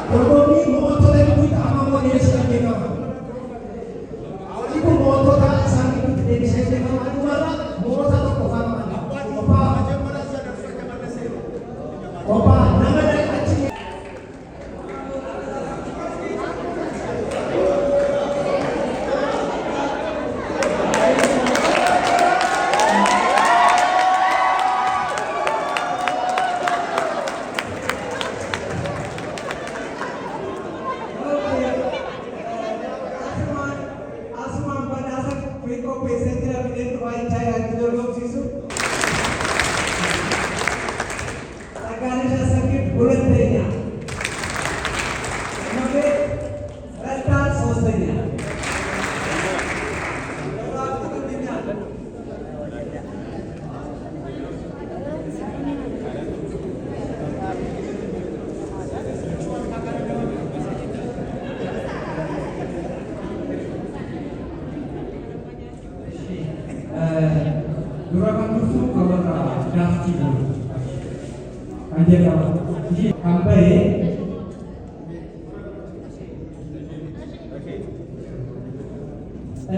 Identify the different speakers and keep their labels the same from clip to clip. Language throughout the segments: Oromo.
Speaker 1: Dordomi moto lagi kita ama mo ni sa kanya. Awali ko moto ta sa akin ko din sa kanya ano mara moto ta ko pa man. Opa, naman ay achi. Durakan tusu kalau tak nafsi dulu. Aja kalau sampai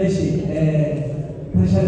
Speaker 1: ऐसी भाषा